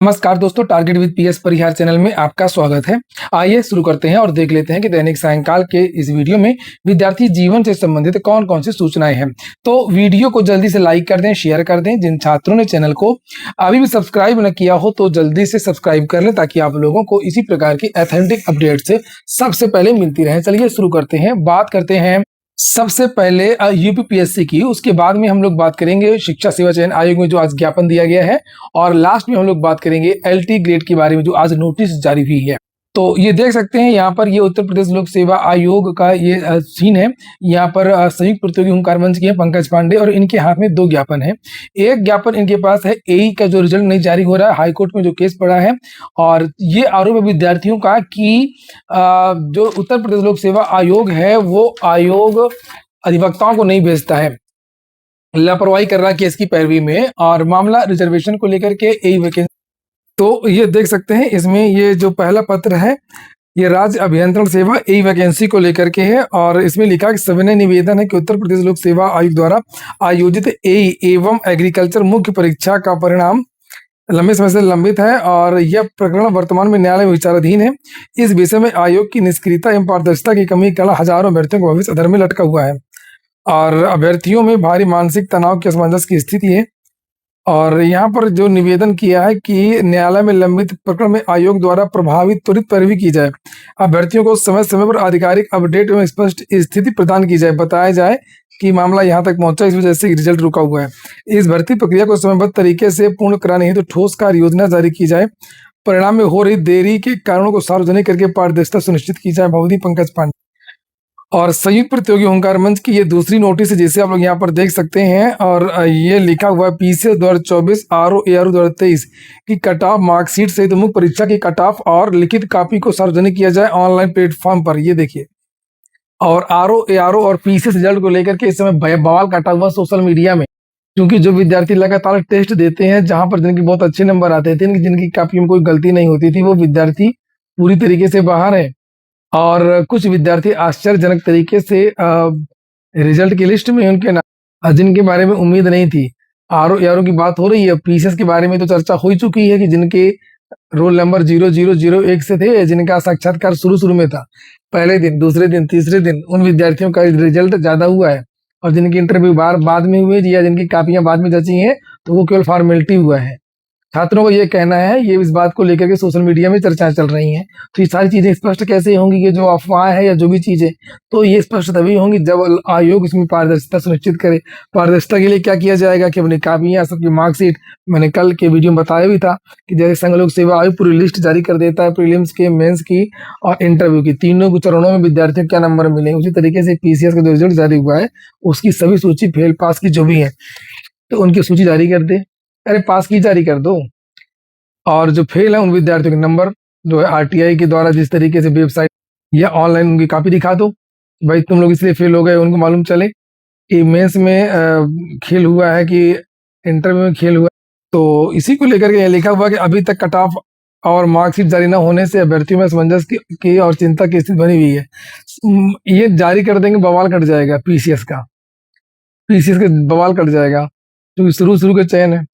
नमस्कार दोस्तों, target with PS Parihar channel में आपका स्वागत है। आइए शुरू करते हैं और देख लेते हैं कि दैनिक सायंकाल के इस वीडियो में विद्यार्थी जीवन से संबंधित कौन कौन सी सूचनाएं हैं। तो वीडियो को जल्दी से लाइक कर दें, शेयर कर दें। जिन छात्रों ने चैनल को अभी भी सब्सक्राइब न किया हो तो जल्दी से सब्सक्राइब कर लें ताकि आप लोगों को इसी प्रकार की ऑथेंटिक अपडेट से सबसे पहले मिलती रहे। चलिए शुरू करते हैं, बात करते हैं सबसे पहले यूपीपीएससी की। उसके बाद में हम लोग बात करेंगे शिक्षा सेवा चयन आयोग में जो आज ज्ञापन दिया गया है, और लास्ट में हम लोग बात करेंगे एलटी ग्रेड के बारे में जो आज नोटिस जारी हुई है। तो ये देख सकते हैं यहाँ पर, ये उत्तर प्रदेश लोक सेवा आयोग का ये सीन है। यहाँ पर संयुक्त प्रतियोगी हुंकार मंच के हैं पंकज पांडे, और इनके हाथ में दो ज्ञापन है। एक ज्ञापन इनके पास है एई का जो रिजल्ट नहीं जारी हो रहा है, हाईकोर्ट में जो केस पड़ा है, और ये आरोप है विद्यार्थियों का कि जो उत्तर प्रदेश लोक सेवा आयोग है वो आयोग अधिवक्ताओं को नहीं भेजता है, लापरवाही कर रहा है केस की पैरवी में, और मामला रिजर्वेशन को लेकर के एई वैकेंसी। तो ये देख सकते हैं, इसमें ये जो पहला पत्र है ये राज्य अभियंत्रण सेवा एई वैकेंसी को लेकर के है, और इसमें लिखा कि सविनय निवेदन है कि उत्तर प्रदेश लोक सेवा आयोग द्वारा आयोजित एई एवं एग्रीकल्चर मुख्य परीक्षा का परिणाम लंबे समय से लंबित है और यह प्रकरण वर्तमान में न्यायालय में विचाराधीन है। इस विषय में आयोग की निष्क्रियता एवं पारदर्शिता की कमी के कारण हजारों अभ्यर्थियों का भविष्य अधर में लटका हुआ है, और अभ्यर्थियों में भारी मानसिक तनाव की असमंजस की स्थिति है। और यहाँ पर जो निवेदन किया है कि न्यायालय में लंबित प्रकरण में आयोग द्वारा प्रभावित त्वरित पैरवी की जाए, अभ्यर्थियों को समय समय पर आधिकारिक अपडेट एवं स्पष्ट स्थिति प्रदान की जाए, बताया जाए कि मामला यहाँ तक पहुंचा, इस वजह से रिजल्ट रुका हुआ है। इस भर्ती प्रक्रिया को समयबद्ध तरीके से पूर्ण कराने हेतु ठोस कार्य योजना जारी की जाए, परिणाम में हो रही देरी के कारणों को सार्वजनिक करके पारदर्शिता सुनिश्चित की जाए। भवदी पंकज पांडे। और संयुक्त प्रतियोगी हुंकार मंच की ये दूसरी नोटिस है, जिसे आप लोग यहाँ पर देख सकते हैं, और ये लिखा हुआ है पीसीएस 2024 आरओ एआरओ 2023 की कट ऑफ मार्कशीट सहित मुख्य परीक्षा की कट ऑफ और लिखित कॉपी को सार्वजनिक किया जाए ऑनलाइन प्लेटफॉर्म पर। ये देखिए, और आरओ एआरओ और पीसीएस रिजल्ट को लेकर के इस समय बवाल काटा हुआ सोशल मीडिया में, क्योंकि जो विद्यार्थी लगातार टेस्ट देते हैं जहां पर जिनके बहुत अच्छे नंबर आते थे, जिनकी कॉपी में कोई गलती नहीं होती थी, वो विद्यार्थी पूरी तरीके से बाहर है, और कुछ विद्यार्थी आश्चर्यजनक तरीके से रिजल्ट की लिस्ट में उनके नाम, जिनके बारे में उम्मीद नहीं थी। आरओ एआरओ की बात हो रही है, पीसीएस के बारे में तो चर्चा हो ही चुकी है कि जिनके रोल नंबर 0001 से थे, जिनका साक्षात्कार शुरू में था, पहले दिन, दूसरे दिन, तीसरे दिन, उन विद्यार्थियों का रिजल्ट ज्यादा हुआ है, और जिनकी इंटरव्यू बाद में हुए या जिनकी कापियां बाद में जची हैं तो वो केवल फॉर्मेलिटी हुआ है। छात्रों को ये कहना है, ये इस बात को लेकर के सोशल मीडिया में चर्चाएं चल रही हैं। तो ये सारी चीजें स्पष्ट कैसे होंगी कि जो अफवाह है या जो भी चीजें, तो ये स्पष्ट तभी होंगी जब आयोग इसमें पारदर्शिता सुनिश्चित करे। पारदर्शिता के लिए क्या किया जाएगा कि अपनी कापियां, सबकी मार्कशीट, मैंने कल के वीडियो में बताया भी था कि जैसे संघ लोक सेवा आयोग पूरी लिस्ट जारी कर देता है प्रीलिम्स के, मेंस की और इंटरव्यू की, तीनों चरणों में विद्यार्थियों को क्या नंबर मिले, उसी तरीके से पीसीएस का जो रिजल्ट जारी हुआ है उसकी सभी सूची फेल पास की जो भी है तो उनकी सूची जारी कर दे। अरे पास की जारी कर दो, और जो फेल है उन विद्यार्थियों के नंबर जो है आरटीआई के द्वारा जिस तरीके से वेबसाइट या ऑनलाइन उनकी कॉपी दिखा दो, भाई तुम लोग इसलिए फेल हो गए, उनको मालूम चले कि मेंस में खेल हुआ है कि इंटरव्यू में खेल हुआ। तो इसी को लेकर के लिखा हुआ कि अभी तक कट ऑफ और मार्कशीट जारी न होने से अभ्यर्थियों में असमंजस की और चिंता की स्थिति बनी हुई है। ये जारी कर देंगे, बवाल कट जाएगा, पीसीएस का बवाल कट जाएगा, क्योंकि शुरू के चयन है।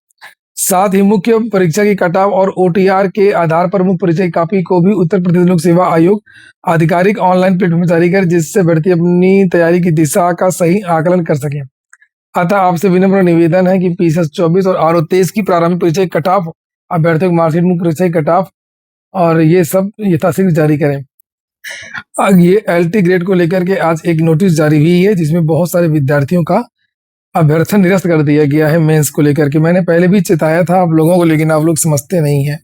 साथ ही मुख्य परीक्षा की कटाव और ओटीआर के आधार पर मुख्य परीक्षा की कॉपी को भी उत्तर प्रदेश लोक सेवा आयोग आधिकारिक ऑनलाइन प्लेटफॉर्म जारी कर, जिससे अभ्यर्थी अपनी तैयारी की दिशा का सही आकलन कर सके। अतः आपसे विनम्र निवेदन है कि पीसीएस 24 और आरओ 23 की प्रारंभिक परीक्षा की कट ऑफ, अभ्यर्थियों की मार्कशीट, मुख्य परीक्षा की कट ऑफ और ये सब यथाशीघ्र जारी करें। ये एलटी ग्रेड को लेकर के आज एक नोटिस जारी हुई है, जिसमें बहुत सारे विद्यार्थियों का अभ्यर्थन निरस्त कर दिया गया है मेंस को लेकर के। मैंने पहले भी चेताया था आप लोगों को, लेकिन आप लोग समझते नहीं हैं।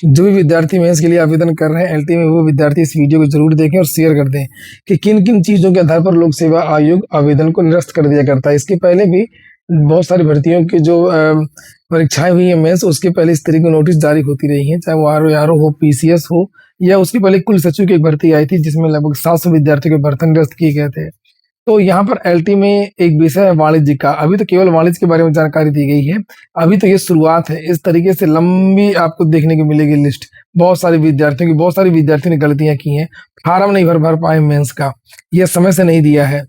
जो भी विद्यार्थी मेंस के लिए आवेदन कर रहे हैं एलटी में, वो विद्यार्थी इस वीडियो को जरूर देखें और शेयर कर दें कि किन किन चीज़ों के आधार पर लोक सेवा आयोग आवेदन को निरस्त कर दिया करता है। इसके पहले भी बहुत सारी भर्तियों की जो परीक्षाएं हुई है मेंस, उसके पहले इस तरीके की नोटिस जारी होती रही है, चाहे वो आरओ हो, पीसीएस हो, या उसके पहले कुल सचिव की एक भर्ती आई थी जिसमें लगभग 700 विद्यार्थियों के भर्ती निरस्त किए गए थे। तो यहाँ पर एलटी में एक विषय है वाणिज्य का। अभी तो केवल वाणिज्य के बारे में जानकारी दी गई है, अभी तो ये शुरुआत है। इस तरीके से लंबी आपको देखने को मिलेगी लिस्ट, बहुत सारे विद्यार्थियों ने गलतियां की हैं, फार्म नहीं भर पाए मेंस का, यह समय से नहीं दिया है।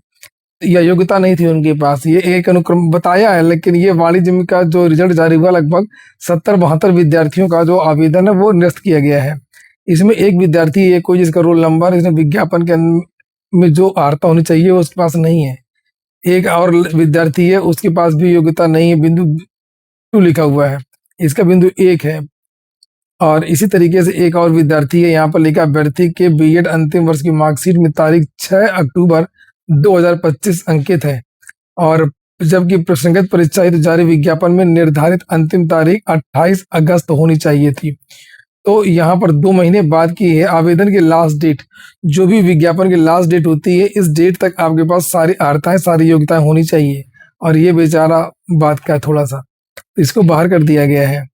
या योग्यता नहीं थी उनके पास, ये एक अनुक्रम बताया है। लेकिन ये वाणिज्य में का जो रिजल्ट जारी हुआ, लगभग 70-72 विद्यार्थियों का जो आवेदन है वो निरस्त किया गया है। इसमें एक विद्यार्थी है कोई जिसका रोल नंबर इसने विज्ञापन के में जो अर्हता होनी चाहिए वो उसके पास नहीं है। एक और विद्यार्थी है उसके पास भी योग्यता नहीं है, बिंदु 2 लिखा हुआ है, इसका बिंदु 1 है। और इसी तरीके से एक और विद्यार्थी है, यहाँ पर लिखा अभ्यर्थी के बीएड अंतिम वर्ष की मार्कशीट में तारीख 6 अक्टूबर 2025 अंकित है, और जबकि प्रसंगत परीक्षा हेतु जारी विज्ञापन में निर्धारित अंतिम तारीख 28 अगस्त होनी चाहिए थी। तो यहाँ पर 2 महीने बाद की है आवेदन की लास्ट डेट। जो भी विज्ञापन की लास्ट डेट होती है, इस डेट तक आपके पास सारी अर्हताएं, सारी योग्यताएं होनी चाहिए, और ये बेचारा बात का थोड़ा सा इसको बाहर कर दिया गया है।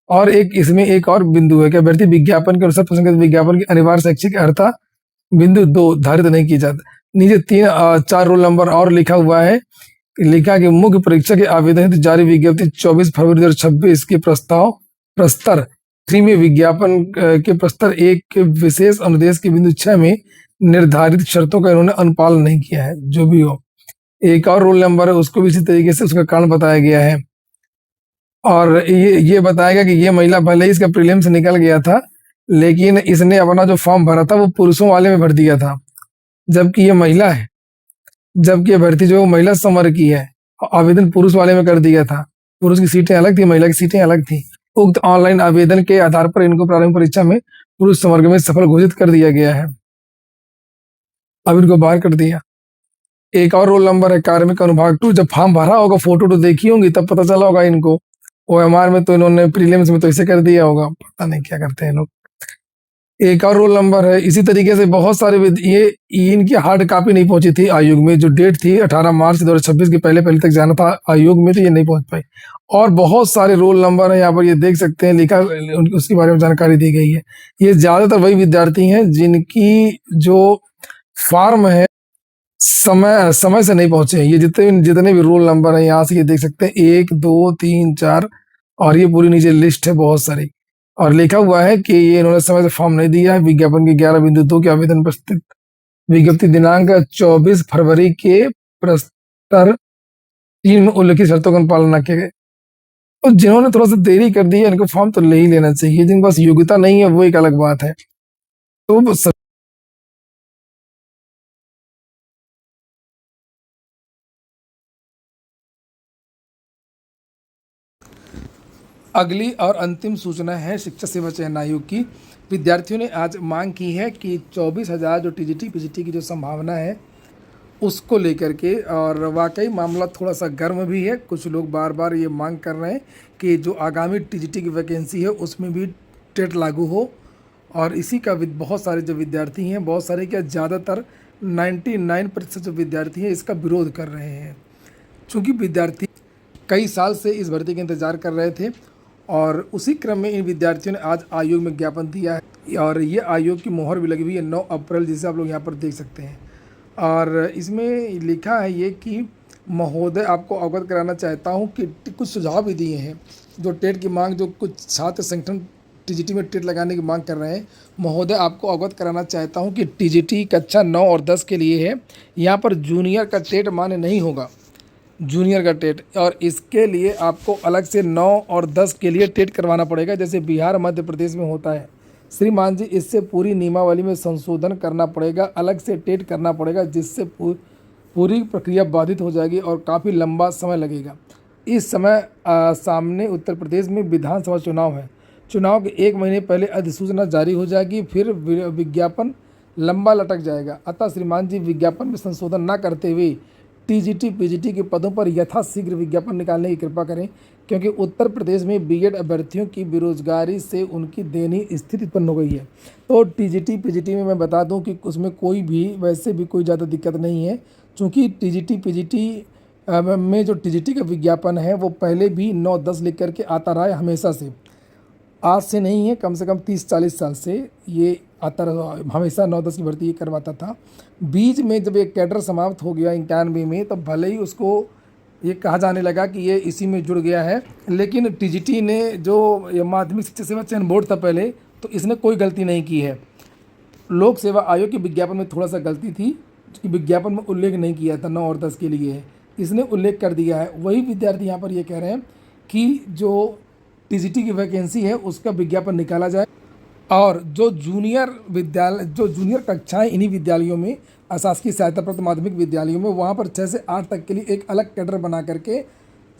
और एक इसमें एक और बिंदु है कि अभ्यर्थी विज्ञापन के अनुसार प्रसंगित विज्ञापन की अनिवार्य शैक्षिक अर्हता बिंदु 2 धारित नहीं की जाती। नीचे 4 रोल नंबर और लिखा हुआ है, लिखा कि मुख्य परीक्षा के आवेदन हेतु जारी विज्ञप्ति 24 फरवरी 2026 के प्रस्तर 3 में विज्ञापन के प्रस्तर 1 के विशेष अनुदेश के बिंदु 6 में निर्धारित शर्तों का इन्होंने अनुपालन नहीं किया है। जो भी हो, एक और रोल नंबर है उसको भी इसी तरीके से उसका कारण बताया गया है। और ये बताया गया कि ये महिला भले ही इसका प्रीलिम्स निकल गया था, लेकिन इसने अपना जो फॉर्म भरा था वो पुरुषों वाले में भर दिया था, जबकि ये महिला है। जबकि ये भर्ती जो महिला संवर्ग की है, आवेदन पुरुष वाले में कर दिया था। पुरुष की सीटें अलग थी, महिला की सीटें अलग थी। उक्त ऑनलाइन आवेदन के आधार पर इनको प्रारंभिक परीक्षा में पुरुष संवर्ग में सफल घोषित कर दिया गया है। अब इनको बाहर कर दिया। एक और रोल नंबर है कार्मिक अनुभाग 2। जब फॉर्म भरा होगा, फोटो तो देखी होंगी, तब पता चला होगा इनको। ओएमआर में तो इन्होंने प्रीलिम्स में तो इसे कर दिया होगा, पता नहीं क्या करते हैं लोग। एक और रोल नंबर है। इसी तरीके से बहुत सारे ये इनकी हार्ड कॉपी नहीं पहुंची थी आयोग में। जो डेट थी 18 मार्च 2026 के पहले तक जाना था आयोग में, तो ये नहीं पहुंच पाई। और बहुत सारे रोल नंबर है यहाँ पर, ये देख सकते हैं, लिखा उसके बारे में जानकारी दी गई है। ये ज्यादातर वही विद्यार्थी हैं जिनकी जो फॉर्म है समय से नहीं पहुंचे हैं। ये जितने भी रोल नंबर है यहाँ से ये देख सकते हैं, 1 2 3 4, और ये पूरी नीचे लिस्ट है बहुत सारी। और लिखा हुआ है कि ये इन्होंने समय से फॉर्म नहीं दिया है। विज्ञापन के 11.2 के आवेदन प्रस्तुत विज्ञप्ति दिनांक 24 फरवरी के प्रस्तर 3 में उल्लिखित शर्तों का अनुपालन न किया गया। तो जिन्होंने थोड़ा सा देरी कर दी है, इनको फॉर्म तो ले ही लेना चाहिए। जिनके पास योग्यता नहीं है वो एक अलग बात है। तो अगली और अंतिम सूचना है शिक्षक सेवा चयन आयोग की। विद्यार्थियों ने आज मांग की है कि 24,000 जो टीजीटी पीजीटी की जो संभावना है उसको लेकर के, और वाकई मामला थोड़ा सा गर्म भी है। कुछ लोग बार बार ये मांग कर रहे हैं कि जो आगामी टीजीटी की वैकेंसी है उसमें भी टेट लागू हो, और इसी का बहुत सारे जो विद्यार्थी हैं, बहुत सारे क्या ज़्यादातर 99% जो विद्यार्थी हैं इसका विरोध कर रहे हैं। चूँकि विद्यार्थी कई साल से इस भर्ती का इंतज़ार कर रहे थे, और उसी क्रम में इन विद्यार्थियों ने आज आयोग में ज्ञापन दिया है, और ये आयोग की मोहर भी लगी हुई है 9 अप्रैल, जिसे आप लोग यहाँ पर देख सकते हैं। और इसमें लिखा है ये कि महोदय, आपको अवगत कराना चाहता हूँ कि कुछ सुझाव भी दिए हैं। जो टेट की मांग, जो कुछ छात्र संगठन टीजीटी में टेट लगाने की मांग कर रहे हैं, महोदय आपको अवगत कराना चाहता हूँ कि टीजीटी कक्षा 9 और 10 के लिए है। यहाँ पर जूनियर का टेट मान्य नहीं होगा, जूनियर का टेट, और इसके लिए आपको अलग से 9 और 10 के लिए टेट करवाना पड़ेगा, जैसे बिहार मध्य प्रदेश में होता है। श्रीमान जी, इससे पूरी नियमावली में संशोधन करना पड़ेगा, अलग से टेट करना पड़ेगा, जिससे पूरी प्रक्रिया बाधित हो जाएगी और काफ़ी लंबा समय लगेगा। इस समय सामने उत्तर प्रदेश में विधानसभा चुनाव है। चुनाव के 1 महीने पहले अधिसूचना जारी हो जाएगी, फिर विज्ञापन लंबा लटक जाएगा। अतः श्रीमान जी, विज्ञापन में संशोधन न करते हुए टीजीटी पीजीटी के पदों पर यथाशीघ्र विज्ञापन निकालने की कृपा करें, क्योंकि उत्तर प्रदेश में बीएड अभ्यर्थियों की बेरोजगारी से उनकी दयनीय स्थिति उत्पन्न हो गई है। तो टीजीटी पीजीटी में मैं बता दूं कि उसमें कोई भी वैसे भी कोई ज़्यादा दिक्कत नहीं है, क्योंकि टीजीटी पीजीटी में जो टीजीटी का विज्ञापन है वो पहले भी 9-10 लिख करके आता रहा है हमेशा से। आज से नहीं है, कम से कम 30-40 साल से ये आता रहा, हमेशा 9-10 की भर्ती करवाता था। बीच में जब एक कैडर समाप्त हो गया 91 में, तब भले ही उसको ये कहा जाने लगा कि ये इसी में जुड़ गया है, लेकिन टीजीटी ने जो माध्यमिक शिक्षा सेवा चयन बोर्ड था पहले, तो इसने कोई गलती नहीं की है। लोक सेवा आयोग के विज्ञापन में थोड़ा सा गलती थी, विज्ञापन में उल्लेख नहीं किया था 9 और 10 के लिए, इसने उल्लेख कर दिया है। वही विद्यार्थी यहाँ पर ये कह रहे हैं कि जो टीजीटी की वैकेंसी है उसका विज्ञापन निकाला जाए और जो जूनियर कक्षाएं इन्हीं विद्यालयों में, अशासकीय सहायता प्राप्त माध्यमिक विद्यालयों में, वहाँ पर 6 से 8 तक के लिए एक अलग कैडर बना करके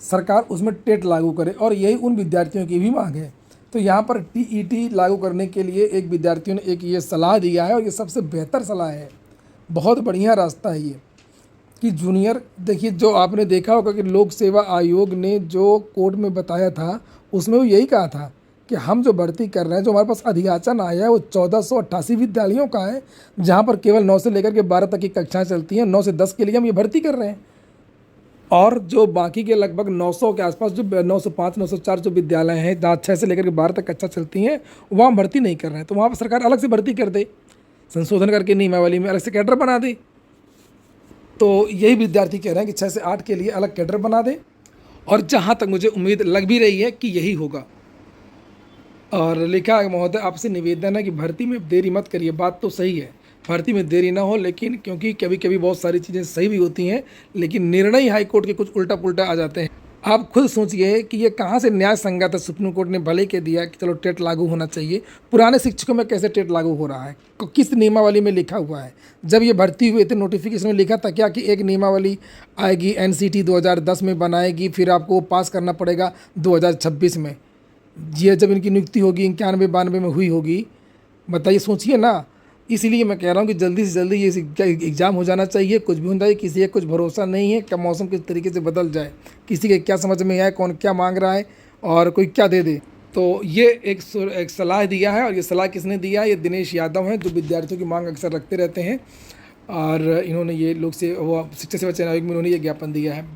सरकार उसमें टेट लागू करे, और यही उन विद्यार्थियों की भी मांग है। तो यहाँ पर टीईटी लागू करने के लिए एक विद्यार्थियों ने एक ये सलाह दिया है, और ये सबसे बेहतर सलाह है, बहुत बढ़िया रास्ता है ये कि जूनियर, देखिए जो आपने देखा होगा कि लोक सेवा आयोग ने जो कोर्ट में बताया था उसमें वो यही कहा था कि हम जो भर्ती कर रहे हैं, जो हमारे पास अधियाचन आया है वो 1488 विद्यालयों का है, जहाँ पर केवल 9 से लेकर के 12 तक की कक्षाएं चलती हैं। 9 से 10 के लिए हम ये भर्ती कर रहे हैं, और जो बाकी के लगभग 900 के आसपास जो 905 904 जो विद्यालय हैं जहाँ 6 से लेकर के 12 तक कक्षा चलती हैं, वहाँ भर्ती नहीं कर रहे हैं। तो वहाँ पर सरकार अलग से भर्ती कर दे, संशोधन करके नियमावली में अलग से कैडर बना दे। तो यही विद्यार्थी कह रहे हैं कि 6 से 8 के लिए अलग कैडर बना दे, और जहाँ तक मुझे उम्मीद लग भी रही है कि यही होगा। और लिखा है, महोदय आपसे निवेदन है कि भर्ती में देरी मत करिए। बात तो सही है, भर्ती में देरी ना हो, लेकिन क्योंकि कभी कभी बहुत सारी चीज़ें सही भी होती हैं, लेकिन निर्णय हाई कोर्ट के कुछ उल्टा पुल्टा आ जाते हैं। आप खुद सोचिए कि ये कहाँ से न्याय संगत है। सुप्रीम कोर्ट ने भले के दिया कि चलो टेट लागू होना चाहिए, पुराने शिक्षकों में कैसे टेट लागू हो रहा है, किस नियमावली में लिखा हुआ है। जब ये भर्ती हुए थे नोटिफिकेशन में लिखा था क्या कि एक नियमावली आएगी, एनसीटी 2010 में बनाएगी, फिर आपको पास करना पड़ेगा 2026 में। ये जब इनकी नियुक्ति होगी 91 92 में हुई होगी, बताइए, सोचिए ना। इसलिए मैं कह रहा हूँ कि जल्दी से जल्दी ये एग्ज़ाम हो जाना चाहिए। कुछ भी हो जाए, किसी का कुछ भरोसा नहीं है, कब मौसम किस तरीके से बदल जाए, किसी के क्या समझ में आए, कौन क्या मांग रहा है और कोई क्या दे दे। तो ये एक सलाह दिया है, और ये सलाह किसने दिया है? ये दिनेश यादव हैं, जो विद्यार्थियों की मांग अक्सर रखते रहते हैं, और इन्होंने ये लोग से वो शिक्षा सेवा चयन आयोग में उन्होंने ये ज्ञापन दिया है।